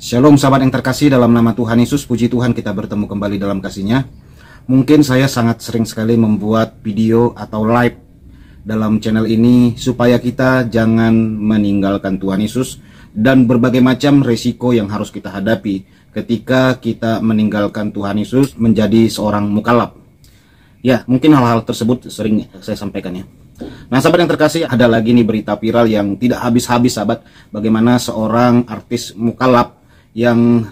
Shalom sahabat yang terkasih, dalam nama Tuhan Yesus, puji Tuhan kita bertemu kembali dalam kasih-Nya. Mungkin saya sangat sering sekali membuat video atau live dalam channel ini supaya kita jangan meninggalkan Tuhan Yesus dan berbagai macam resiko yang harus kita hadapi ketika kita meninggalkan Tuhan Yesus menjadi seorang mukallaf. Ya, mungkin hal-hal tersebut sering saya sampaikan ya. Nah sahabat yang terkasih, ada lagi nih berita viral yang tidak habis-habis sahabat, bagaimana seorang artis mukallaf yang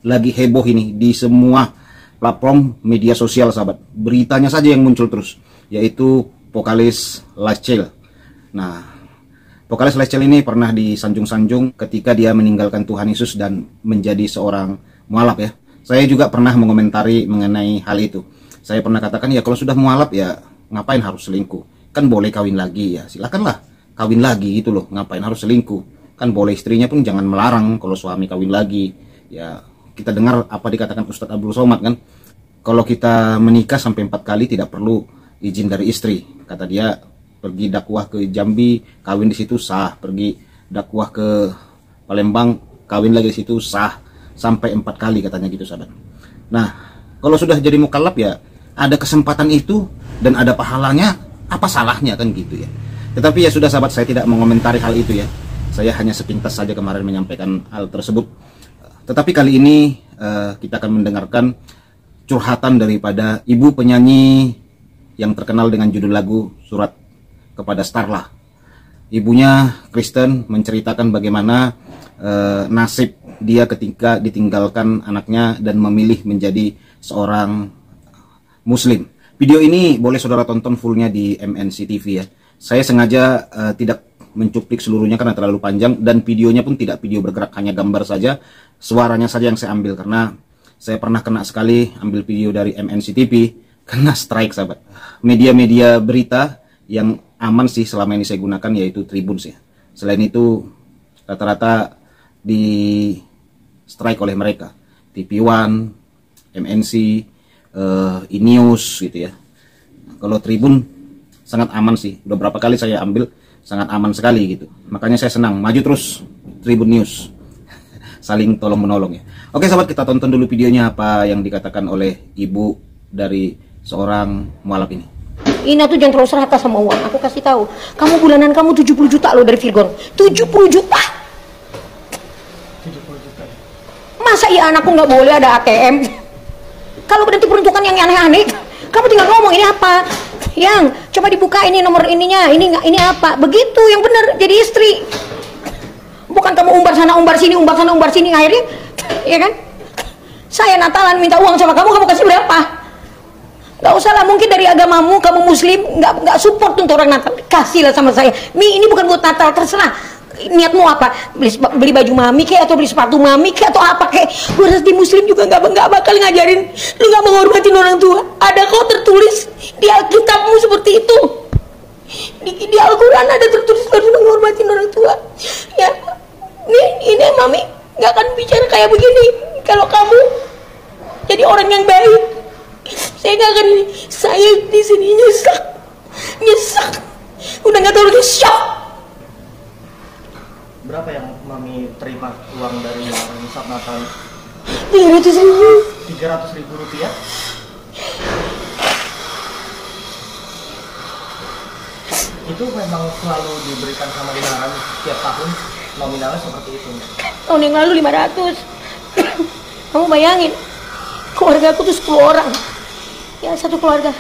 lagi heboh ini di semua platform media sosial sahabat. Beritanya saja yang muncul terus, yaitu vokalis Lachelle. Nah, vokalis Lachelle ini pernah disanjung-sanjung ketika dia meninggalkan Tuhan Yesus dan menjadi seorang mualaf ya. Saya juga pernah mengomentari mengenai hal itu. Saya pernah katakan ya, kalau sudah mualaf ya ngapain harus selingkuh? Kan boleh kawin lagi ya, silakanlah kawin lagi gitu loh. Ngapain harus selingkuh? Kan boleh, istrinya pun jangan melarang kalau suami kawin lagi. Ya, kita dengar apa dikatakan Ustadz Abdul Somad kan, kalau kita menikah sampai 4 kali tidak perlu izin dari istri. Kata dia, pergi dakwah ke Jambi, kawin di situ sah. Pergi dakwah ke Palembang, kawin lagi di situ sah. Sampai 4 kali katanya gitu sahabat. Nah, kalau sudah jadi mukallaf ya ada kesempatan itu dan ada pahalanya, apa salahnya kan gitu ya. Tetapi ya sudah sahabat, saya tidak mengomentari hal itu ya. Saya hanya sepintas saja kemarin menyampaikan hal tersebut. Tetapi kali ini kita akan mendengarkan curhatan daripada ibu penyanyi yang terkenal dengan judul lagu Surat kepada Starla. Ibunya Kristen, menceritakan bagaimana nasib dia ketika ditinggalkan anaknya dan memilih menjadi seorang Muslim. Video ini boleh saudara tonton fullnya di MNC TV ya. Saya sengaja tidak mencuplik seluruhnya karena terlalu panjang, dan videonya pun tidak video bergerak, hanya gambar saja, suaranya saja yang saya ambil karena saya pernah kena sekali ambil video dari MNC TV kena strike sahabat. Media-media berita yang aman sih selama ini saya gunakan yaitu Tribun ya. Selain itu rata-rata di strike oleh mereka, TV One, MNC, E-News gitu ya. Kalau Tribun sangat aman sih, udah berapa kali saya ambil, sangat aman sekali gitu. Makanya saya senang, maju terus Tribun News. Saling tolong menolong ya. Oke sahabat, kita tonton dulu videonya apa yang dikatakan oleh ibu dari seorang mualaf ini. Ina tuh jangan terlalu serakah sama uang. Aku kasih tahu, kamu bulanan kamu 70 juta loh dari Virgon. 70 juta. 70 juta. Masa iya anakku nggak boleh ada ATM? Kalau berarti peruntukan yang aneh-aneh, kamu tinggal ngomong ini apa? Yang coba dibuka ini nomor ininya, ini apa? Begitu yang benar jadi istri. Bukan kamu umbar sana umbar sini, umbar sana umbar sini, akhirnya ya kan? Saya Natalan minta uang sama kamu, kamu kasih berapa? Gak usah lah, mungkin dari agamamu, kamu Muslim, nggak support untuk orang Natal, kasihlah sama saya. Ini bukan buat Natal, terserah niatmu apa, beli baju mami kek, atau beli sepatu mami kek, atau apa kek. Gue di Muslim juga nggak bakal ngajarin lu nggak menghormatin orang tua. Ada kok tertulis di Alkitabmu seperti itu, di Al-Quran ada tertulis harus menghormatin orang tua ya. Ini mami nggak akan bicara kayak begini kalau kamu jadi orang yang baik. Saya nggak akan ini, saya di sini nyesek, udah nggak tahu lagi shock. Berapa yang mami terima uang dari saat Natal? 300.000. 300.000 rupiah. Itu memang selalu diberikan sama Dinaran setiap tahun, nominalnya seperti itu. Tahun yang lalu 500. Kamu bayangin, keluarga aku tuh 10 orang. Ya, satu keluarga.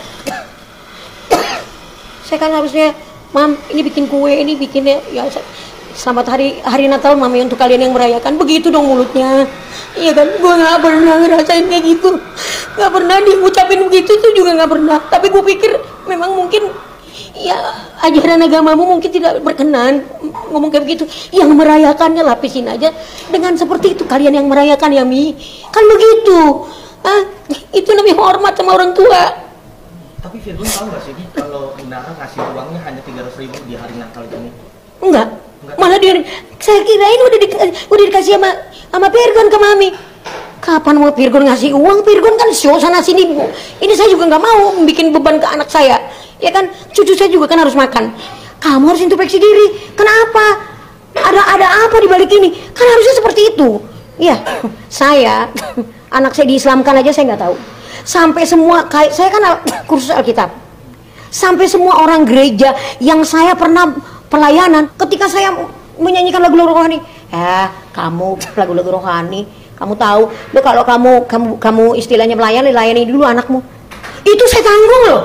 Saya kan harusnya, Mam, ini bikin kue, ini bikinnya, ya selamat hari Natal mami untuk kalian yang merayakan. Begitu dong mulutnya. Iya kan, gue nggak pernah ngerasain kayak gitu, nggak pernah diucapin begitu tuh juga nggak pernah. Tapi gue pikir memang mungkin ya ajaran agamamu mungkin tidak berkenan ngomong kayak begitu. Yang merayakannya lapisin aja dengan seperti itu. Kalian yang merayakan ya Mi, kan begitu. Itu namanya hormat sama orang tua. Tapi Virgon tahu nggak sih kalau Dinaran ngasih uangnya hanya 300.000 di hari Natal ini? Enggak. Malah saya kirain udah dikasih sama Virgon ke mami. Kapan mau Virgon ngasih uang? Virgon kan show sana sini. Ini saya juga nggak mau bikin beban ke anak saya. Ya kan, cucu saya juga kan harus makan. Kamu harus introspeksi diri. Kenapa? Ada apa di balik ini? Kan harusnya seperti itu. Iya, saya anak saya diislamkan aja saya nggak tahu. Sampai semua kayak saya kan kursus Alkitab. Sampai semua orang gereja yang saya pernah pelayanan, ketika saya menyanyikan lagu-lagu rohani, kamu lagu-lagu rohani, kamu tahu, lo kalau kamu istilahnya layani dulu anakmu. Itu saya tanggung loh.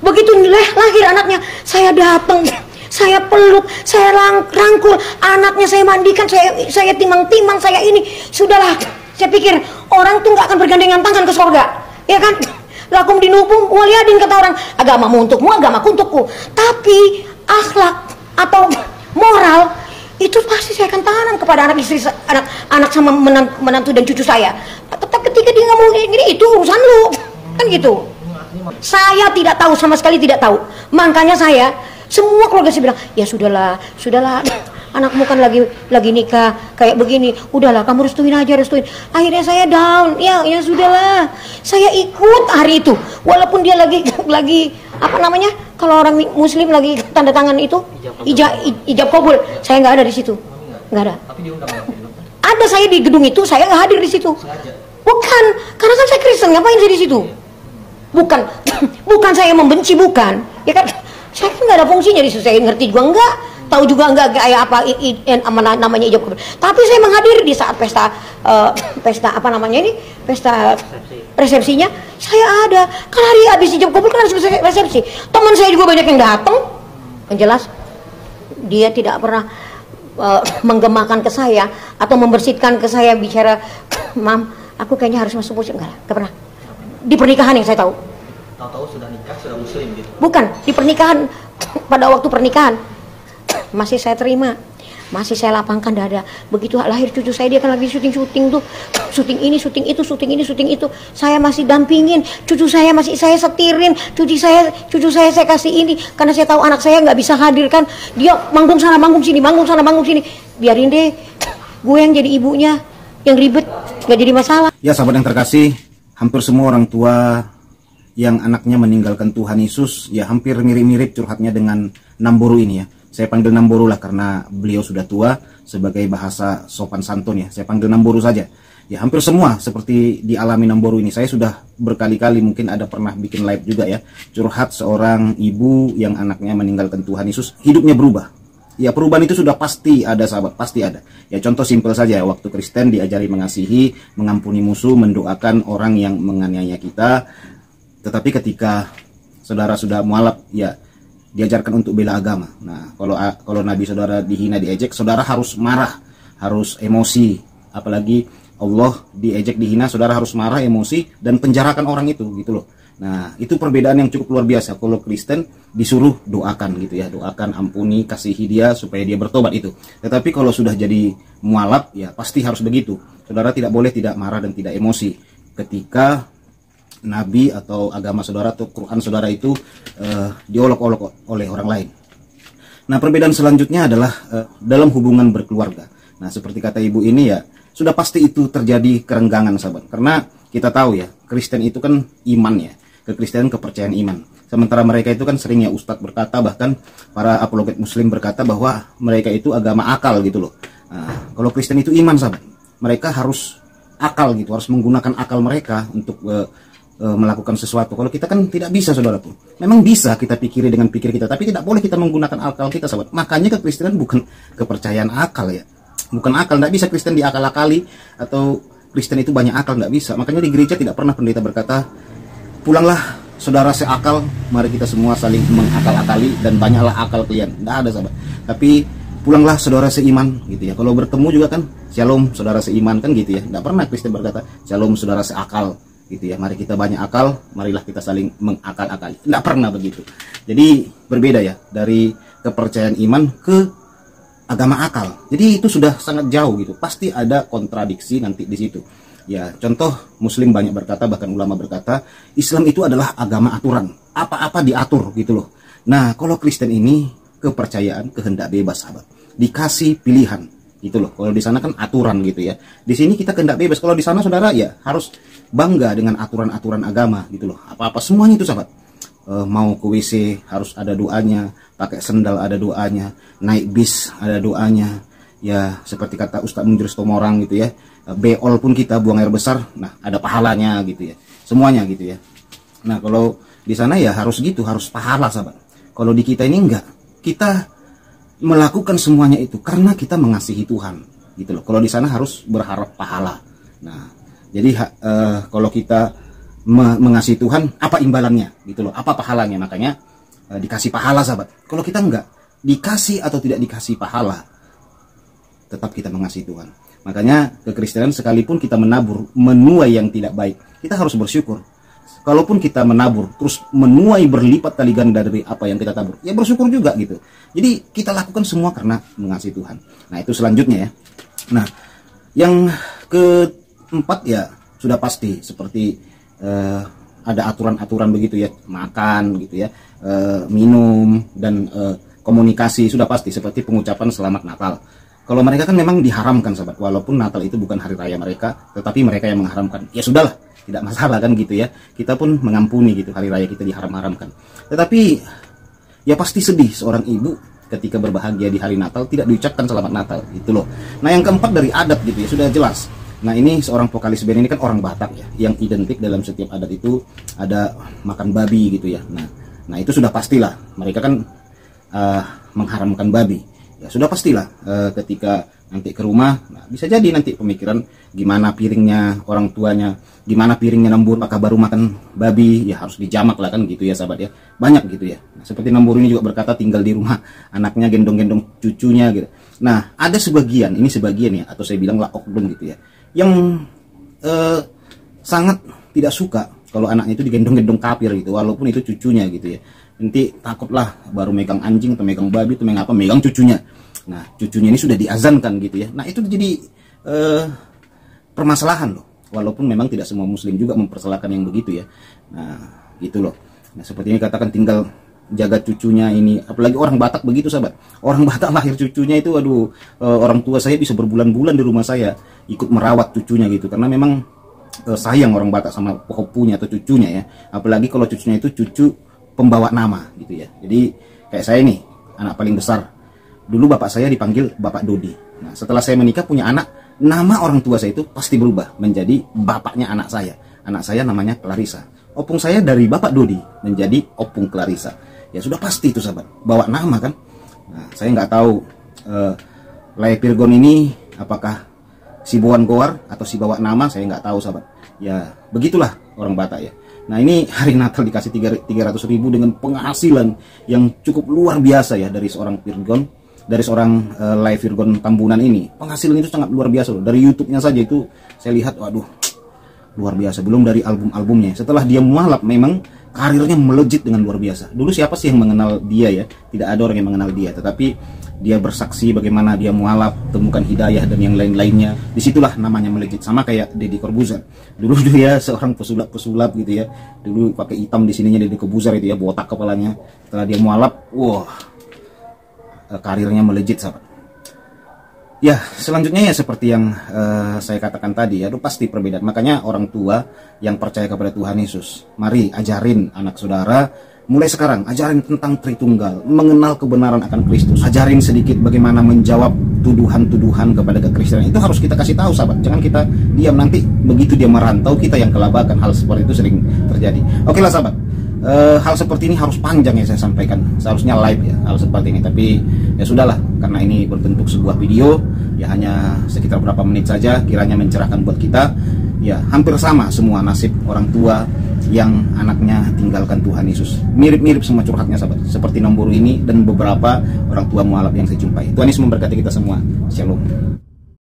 Begitu lahir anaknya, saya datang, saya peluk, saya rangkul anaknya, saya mandikan, saya timang-timang, saya ini. Sudahlah, saya pikir orang tuh nggak akan bergandengan tangan ke surga, ya kan? Lakum dinukum waliyadin, kata orang, agamamu untukmu, agamaku untukku. Tapi akhlak atau moral itu pasti saya akan tanam kepada anak istri, anak sama menantu dan cucu saya. Tetap ketika dia ngomong gini, itu urusan lu, kan gitu. Saya tidak tahu, sama sekali tidak tahu. Makanya saya, semua keluarga saya bilang, ya sudahlah, anakmu kan lagi nikah kayak begini, udahlah kamu restuin aja. Akhirnya saya down, ya sudahlah, saya ikut hari itu, walaupun dia lagi apa namanya, kalau orang muslim lagi tanda tangan itu ijab kabul, saya nggak ada di situ, nggak ada. Tapi diundang ada saya di gedung itu, saya nggak hadir di situ. Bukan, karena kan saya Kristen, ngapain saya di situ? Bukan saya membenci, bukan, ya kan? Saya kan nggak ada fungsinya di situ, saya ngerti juga enggak, tahu juga enggak kayak apa namanya ijab kabul. Tapi saya menghadiri di saat pesta apa namanya ini, pesta resepsinya, saya ada. Kan hari habis ijab kabul kan harus resepsi. Teman saya juga banyak yang datang. Yang jelas dia tidak pernah menggemakan ke saya atau membersihkan ke saya bicara, "Mam, aku kayaknya harus masuk muslim." Enggak pernah. Di pernikahan yang saya tahu. Tahu-tahu sudah nikah, sudah muslim gitu. Bukan, di pernikahan, pada waktu pernikahan masih saya terima, masih saya lapangkan dada. Begitu lahir cucu saya, dia kan lagi syuting tuh, syuting ini, syuting itu, saya masih dampingin cucu saya, masih saya setirin cucu saya kasih ini, karena saya tahu anak saya nggak bisa hadir kan, dia manggung sana manggung sini, biarin deh, gue yang jadi ibunya, yang ribet nggak jadi masalah. Ya sahabat yang terkasih, hampir semua orang tua yang anaknya meninggalkan Tuhan Yesus, ya hampir mirip-mirip curhatnya dengan Namboru ini ya. Saya panggil Namboru lah karena beliau sudah tua, sebagai bahasa sopan santun ya. Saya panggil Namboru saja. Ya hampir semua seperti dialami Namboru ini. Saya sudah berkali-kali, mungkin ada pernah bikin live juga ya, curhat seorang ibu yang anaknya meninggalkan Tuhan Yesus, hidupnya berubah. Ya perubahan itu sudah pasti ada sahabat, pasti ada. Ya contoh simpel saja, waktu Kristen diajari mengasihi, mengampuni musuh, mendoakan orang yang menganiaya kita. Tetapi ketika saudara sudah mualaf, ya diajarkan untuk bela agama. Nah, kalau nabi saudara dihina, diejek, saudara harus marah, harus emosi. Apalagi Allah diejek, dihina, saudara harus marah, emosi, dan penjarakan orang itu, gitu loh. Nah, itu perbedaan yang cukup luar biasa. Kalau Kristen disuruh doakan gitu ya, doakan, ampuni, kasihi dia supaya dia bertobat itu. Tetapi kalau sudah jadi mualaf, ya pasti harus begitu. Saudara tidak boleh tidak marah dan tidak emosi ketika nabi atau agama saudara atau Quran saudara itu diolok-olok oleh orang lain. Nah, perbedaan selanjutnya adalah dalam hubungan berkeluarga. Nah, seperti kata ibu ini ya, sudah pasti itu terjadi kerenggangan sahabat. Karena kita tahu ya, Kristen itu kan iman ya, kekristenan kepercayaan iman. Sementara mereka itu kan sering ya, ustadz berkata, bahkan para apologet muslim berkata bahwa mereka itu agama akal gitu loh. Nah, kalau Kristen itu iman sahabat, mereka harus akal gitu, harus menggunakan akal mereka untuk melakukan sesuatu. Kalau kita kan tidak bisa saudaraku. Memang bisa kita pikiri dengan pikir kita, tapi tidak boleh kita menggunakan akal kita sahabat. Makanya kekristenan bukan kepercayaan akal ya, bukan akal. Tidak bisa Kristen diakal-akali, atau Kristen itu banyak akal, tidak bisa. Makanya di gereja tidak pernah pendeta berkata, pulanglah saudara seakal, mari kita semua saling mengakal-akali dan banyaklah akal kalian. Tidak ada sahabat. Tapi pulanglah saudara seiman gitu ya. Kalau bertemu juga kan shalom saudara seiman kan gitu ya. Tidak pernah Kristen berkata shalom saudara seakal gitu ya. Mari kita banyak akal, marilah kita saling mengakal-akali. Tidak pernah begitu. Jadi berbeda ya dari kepercayaan iman ke agama akal. Jadi itu sudah sangat jauh gitu. Pasti ada kontradiksi nanti di situ. Ya, contoh muslim banyak berkata, bahkan ulama berkata, Islam itu adalah agama aturan. Apa-apa diatur gitu loh. Nah, kalau Kristen ini kepercayaan, kehendak bebas sahabat. Dikasih pilihan gitu loh. Kalau di sana kan aturan gitu ya. Di sini kita kehendak bebas. Kalau di sana saudara ya harus bangga dengan aturan-aturan agama gitu loh. Apa-apa semuanya itu sahabat. Mau ke WC harus ada doanya, pakai sendal ada doanya, naik bis ada doanya. Ya seperti kata Ustadz Munjir Stomorang gitu ya. beol pun kita buang air besar, nah ada pahalanya gitu ya, semuanya gitu ya. Nah kalau di sana ya harus gitu, harus pahala sahabat. Kalau di kita ini enggak, kita melakukan semuanya itu karena kita mengasihi Tuhan gitu loh. Kalau di sana harus berharap pahala. Nah jadi kalau kita mengasihi Tuhan, apa imbalannya gitu loh, apa pahalanya, makanya dikasih pahala sahabat. Kalau kita enggak, dikasih atau tidak dikasih pahala, tetap kita mengasihi Tuhan. Makanya kekristenan sekalipun kita menabur menuai yang tidak baik, kita harus bersyukur. Kalaupun kita menabur terus menuai berlipat kali ganda dari apa yang kita tabur, ya bersyukur juga gitu. Jadi kita lakukan semua karena mengasihi Tuhan. Nah itu selanjutnya ya. Nah yang keempat ya sudah pasti seperti ada aturan-aturan begitu ya, makan gitu ya, minum dan komunikasi sudah pasti, seperti pengucapan selamat Natal. Kalau mereka kan memang diharamkan sahabat, walaupun Natal itu bukan hari raya mereka, tetapi mereka yang mengharamkan. Ya sudahlah, tidak masalah kan gitu ya. Kita pun mengampuni gitu, hari raya kita diharam-haramkan. Tetapi ya pasti sedih seorang ibu ketika berbahagia di hari Natal tidak diucapkan selamat Natal gitu loh. Nah yang keempat dari adat gitu ya, sudah jelas. Nah ini seorang vokalis band ini kan orang Batak ya, yang identik dalam setiap adat itu ada makan babi gitu ya. Nah itu sudah pastilah, mereka kan mengharamkan babi. Ya sudah pastilah ketika nanti ke rumah, nah, bisa jadi nanti pemikiran gimana piringnya orang tuanya, gimana piringnya Nembur, apakah baru makan babi, ya harus dijamak lah kan gitu ya sahabat ya. Banyak gitu ya. Nah, seperti Nembur ini juga berkata tinggal di rumah anaknya gendong-gendong cucunya gitu. Nah ada sebagian, ini sebagian ya, atau saya bilang lah oknum gitu ya, yang sangat tidak suka kalau anaknya itu digendong-gendong kafir gitu, walaupun itu cucunya gitu ya. Nanti takutlah baru megang anjing atau megang babi atau megang cucunya. Nah cucunya ini sudah diazankan gitu ya. Nah itu jadi permasalahan loh, walaupun memang tidak semua muslim juga mempersalahkan yang begitu ya. Nah gitu loh. Nah seperti ini katakan tinggal jaga cucunya ini, apalagi orang Batak begitu sahabat. Orang Batak lahir cucunya itu aduh, orang tua saya bisa berbulan-bulan di rumah saya ikut merawat cucunya gitu, karena memang sayang orang Batak sama punya atau cucunya ya. Apalagi kalau cucunya itu cucu pembawa nama gitu ya. Jadi kayak saya nih, anak paling besar. Dulu bapak saya dipanggil Bapak Dodi. Nah setelah saya menikah punya anak, nama orang tua saya itu pasti berubah menjadi bapaknya anak saya. Anak saya namanya Clarissa. Opung saya dari Bapak Dodi menjadi Opung Clarissa. Ya sudah pasti itu sahabat, bawa nama kan. Nah saya nggak tahu Lai Pirgon ini apakah si Boan Goar atau si bawa nama, saya nggak tahu sahabat. Ya begitulah orang Batak ya. Nah ini hari Natal dikasih 300.000 dengan penghasilan yang cukup luar biasa ya dari seorang Pirgon, dari seorang Lai Pirgon Tambunan ini. Penghasilan itu sangat luar biasa loh. Dari YouTube-nya saja itu saya lihat, waduh luar biasa. Belum dari album-albumnya. Setelah dia mualaf memang karirnya melejit dengan luar biasa. Dulu siapa sih yang mengenal dia ya? Tidak ada orang yang mengenal dia. Tetapi dia bersaksi bagaimana dia mualaf, temukan hidayah dan yang lain-lainnya. Disitulah namanya melejit. Sama kayak Deddy Corbuzier. Dulu dia seorang pesulap gitu ya. Dulu pakai hitam di sininya Deddy Corbuzier itu ya, botak kepalanya. Setelah dia mualaf, wah, karirnya melejit sahabat. Ya selanjutnya ya seperti yang saya katakan tadi ya, itu pasti perbedaan. Makanya orang tua yang percaya kepada Tuhan Yesus, mari ajarin anak saudara mulai sekarang, ajarin tentang Tritunggal, mengenal kebenaran akan Kristus, ajarin sedikit bagaimana menjawab tuduhan-tuduhan kepada kekristenan. Itu harus kita kasih tahu sahabat, jangan kita diam, nanti begitu dia merantau kita yang kelabakan. Hal seperti itu sering terjadi. Oke lah sahabat, hal seperti ini harus panjang ya saya sampaikan, seharusnya live ya hal seperti ini, tapi ya sudahlah, karena ini berbentuk sebuah video ya, hanya sekitar berapa menit saja, kiranya mencerahkan buat kita. Ya hampir sama semua nasib orang tua yang anaknya tinggalkan Tuhan Yesus, mirip-mirip semua curhatnya sahabat, seperti Nomburu ini dan beberapa orang tua mualaf yang saya jumpai. Tuhan Yesus memberkati kita semua. Shalom.